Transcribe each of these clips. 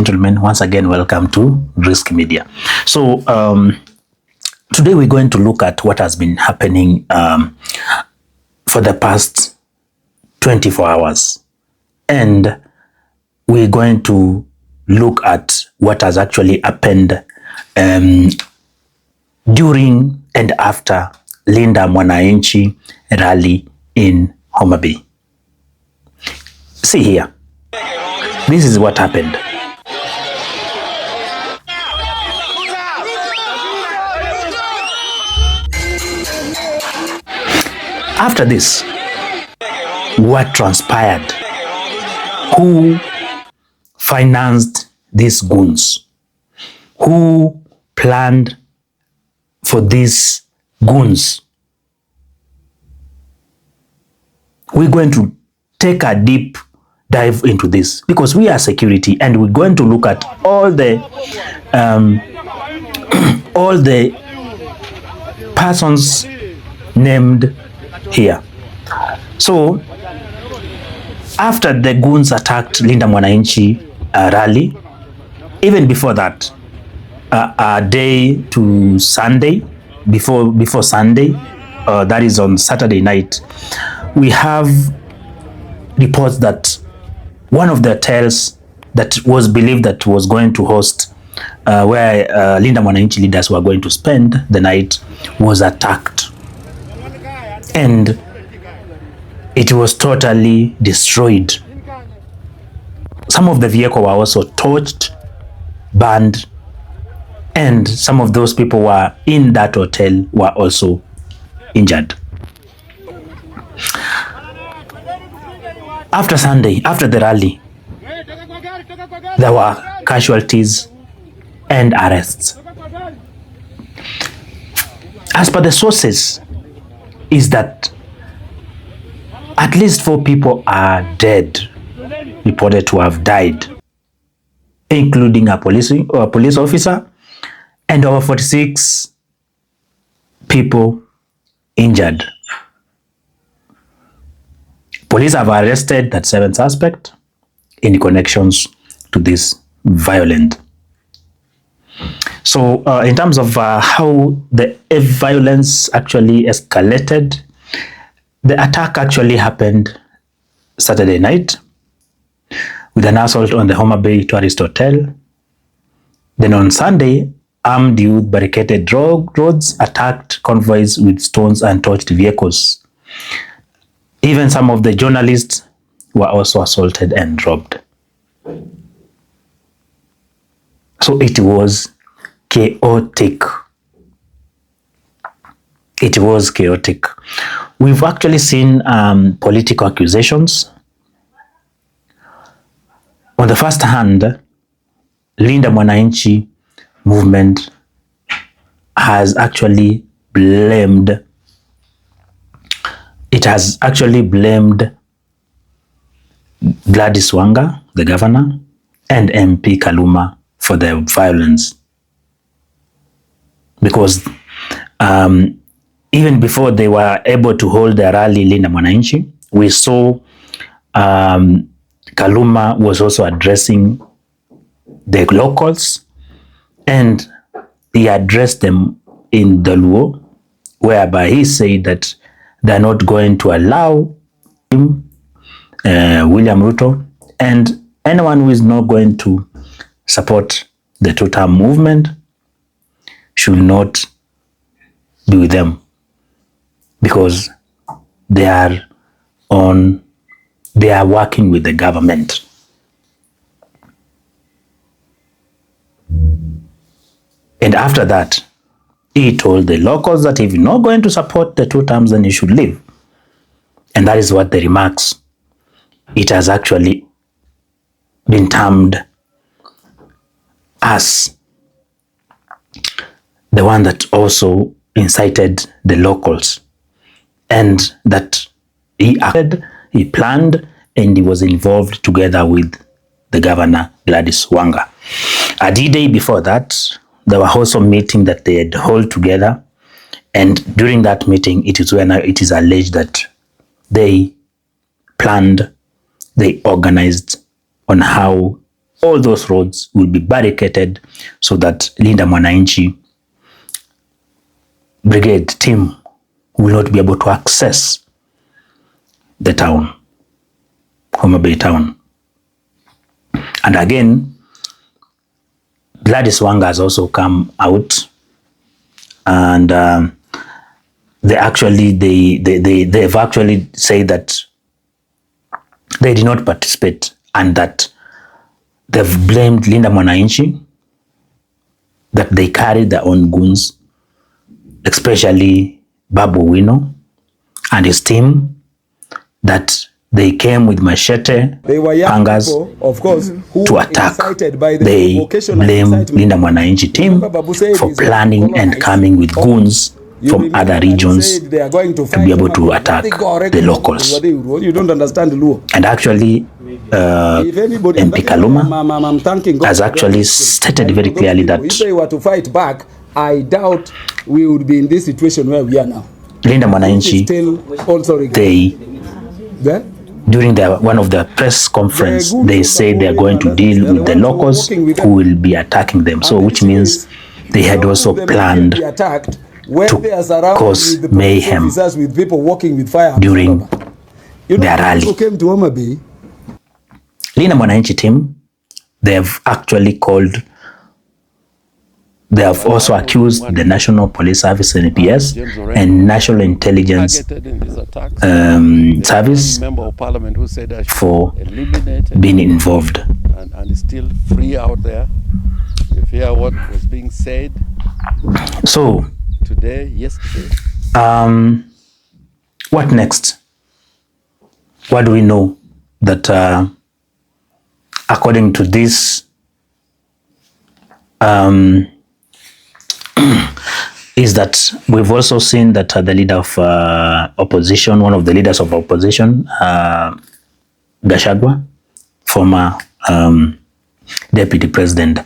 Gentlemen, once again, welcome to Risk Media. So today we're going to look at what has been happening for the past 24 hours. And we're going to look at what has actually happened during and after Linda Mwananchi rally in Homa Bay. See here. This is what happened. After this, what transpired? Who financed these goons? Who planned for these goons? We're going to take a deep dive into this because we are security, and we're going to look at all the persons named here. So after the goons attacked Linda Mwananchi rally, even before that, a day to Sunday, before Sunday, that is on Saturday night, we have reports that one of the hotels that was believed that was going to host where Linda Mwananchi leaders were going to spend the night was attacked, and it was totally destroyed. Some of the vehicles were also torched, burned, and some of those people were in that hotel were also injured. After Sunday, after the rally, there were casualties and arrests. As per the sources, is that at least 4 people are dead, reported to have died, including a police officer, and over 46 people injured. Police have arrested that 7th suspect in connections to this violent. So in terms of how the violence actually escalated, the attack actually happened Saturday night with an assault on the Homa Bay Tourist Hotel. Then on Sunday, armed youth barricaded roads, attacked convoys with stones and torched vehicles. Even some of the journalists were also assaulted and robbed. So it was chaotic. It was chaotic. We've actually seen political accusations. On the first hand, Linda Mwananchi movement has actually blamed Gladys Wanga, the governor, and MP Kaluma for the violence. Because even before they were able to hold the rally, Linda Mwananchi, we saw Kaluma was also addressing the locals, and he addressed them in the Luo, whereby he said that they're not going to allow him, William Ruto, and anyone who is not going to support the two-term movement should not be with them, because they are working with the government. And after that, he told the locals that if you're not going to support the 2 terms, then you should leave. And that is what the remarks. It has actually been termed as the one that also incited the locals, and that he acted, he planned, and he was involved together with the governor, Gladys Wanga. A day before that, there were also a meeting that they had held together, and during that meeting, it is when it is alleged that they planned, they organized on how all those roads will be barricaded so that Linda Mwananchi brigade team will not be able to access the town, Homa Bay town. And again, Gladys Wanga has also come out, and they've actually said that they did not participate and that they've blamed Linda Mwananchi, that they carried their own goons, especially Babu Wino and his team, that they came with machete, hangers, of course, to attack. They blamed Linda Mwananchi team for planning and coming with goons from other regions to be able to attack the locals. You don't understand Luo. And actually, MP Kaluma has actually stated very clearly that if they were to fight back, I doubt we would be in this situation where we are now. Linda Mwananchi, during one of the press conference, they say they are going to deal with the locals who will be attacking them. So, which means they had also planned to cause mayhem during their rally. Linda Mwananchi team, they have actually called, they have also accused the National Police Service, NPS, and National Intelligence Service for being involved. And it's still free out there. You hear what was being said. So, today, yesterday. What next? What do we know? That according to this, is that we've also seen that the leader of opposition, one of the leaders of opposition, Gachagua, former deputy president,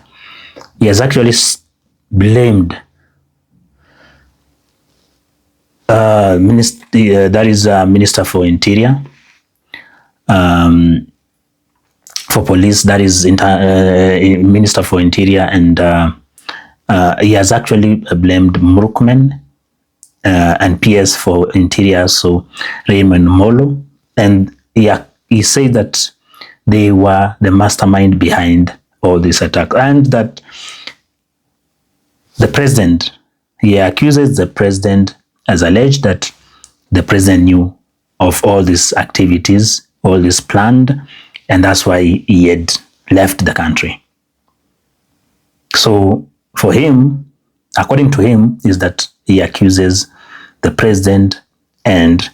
he has actually blamed Minister for Interior, for Police, that is Minister for Interior, and he has actually blamed Murukmen and PS for Interior, so Raymond Molo, and he said that they were the mastermind behind all this attack, and that the president, he accuses the president, as alleged that the president knew of all these activities, all this planned, and that's why he had left the country. So for him, according to him, is that he accuses the president and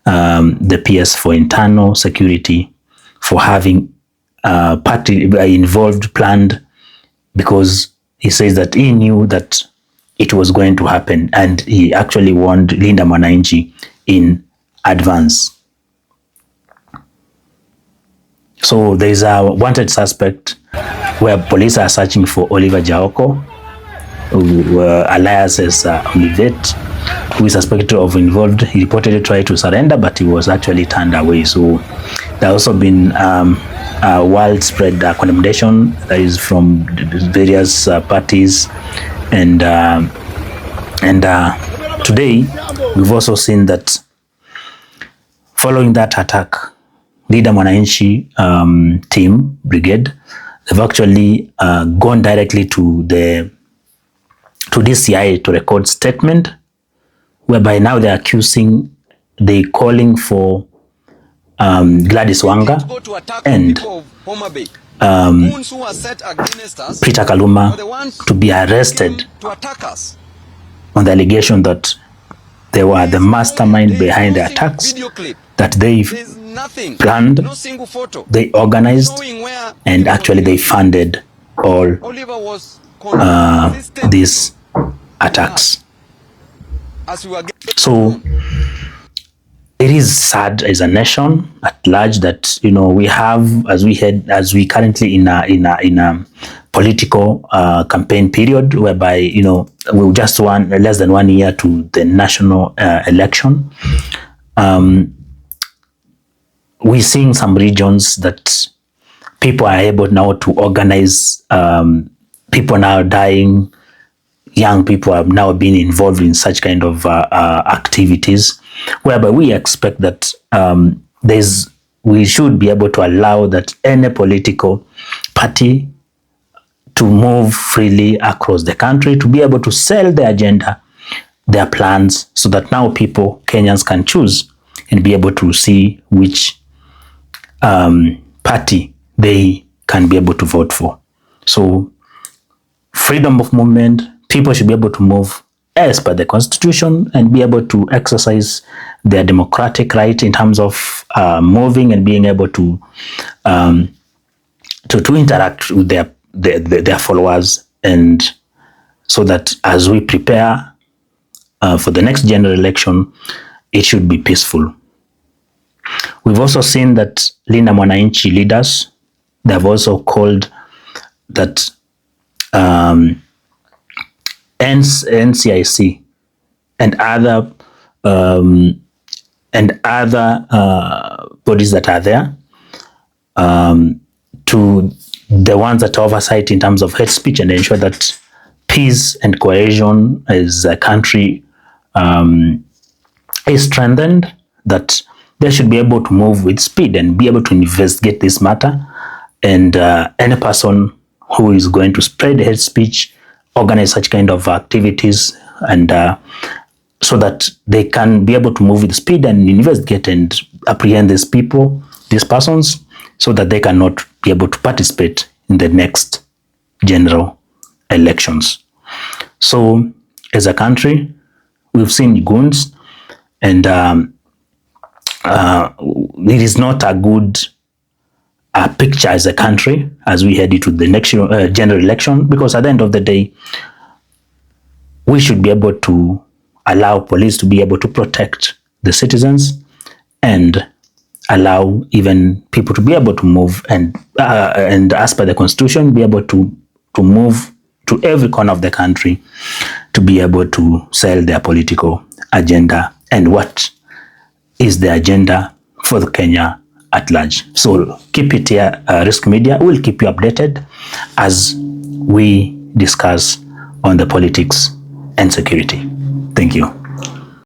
the PS for internal security for having party involved, planned, because he says that he knew that it was going to happen, and he actually warned Linda Mwananchi in advance. So there is a wanted suspect where police are searching for Oliver Jaoko, alias as Olivetti, who is suspected of involved. He reportedly tried to surrender, but he was actually turned away. So there has also been widespread condemnation that is from various parties, and today we've also seen that following that attack, Linda Mwananchi team brigade, they've actually gone directly to DCI to record statement, whereby now they're calling for Gladys Wanga and Peter Kaluma to be arrested on the allegation that they were the mastermind behind the attacks, that they planned, they organized, and actually they funded all these attacks. So it is sad as a nation at large that, you know, we have, as we currently in a political campaign period, whereby, you know, we just less than 1 year to the national election. We're seeing some regions that people are able now to organize. People now dying. Young people have now been involved in such kind of activities, whereby we expect that we should be able to allow that any political party to move freely across the country, to be able to sell their agenda, their plans, so that now Kenyans can choose and be able to see which party they can be able to vote for. So freedom of movement, people should be able to move as per the constitution and be able to exercise their democratic right in terms of moving and being able to interact with their followers, and so that as we prepare for the next general election, it should be peaceful. We've also seen that Linda Mwananchi leaders, they have also called that NCIC and other bodies that are there to the ones that oversight in terms of hate speech and ensure that peace and cohesion as a country is strengthened, that they should be able to move with speed and be able to investigate this matter, and any person who is going to spread hate speech, organize such kind of activities, and so that they can be able to move with speed and investigate and apprehend these people, these persons, so that they cannot be able to participate in the next general elections. So as a country, we've seen goons, and it is not a good picture as a country as we head into the next general election, because at the end of the day, we should be able to allow police to be able to protect the citizens and allow even people to be able to move and as per the constitution, be able to move to every corner of the country to be able to sell their political agenda and what is the agenda for the Kenya at large. So keep it here, Risk Media. We'll keep you updated as we discuss on the politics and security. Thank you.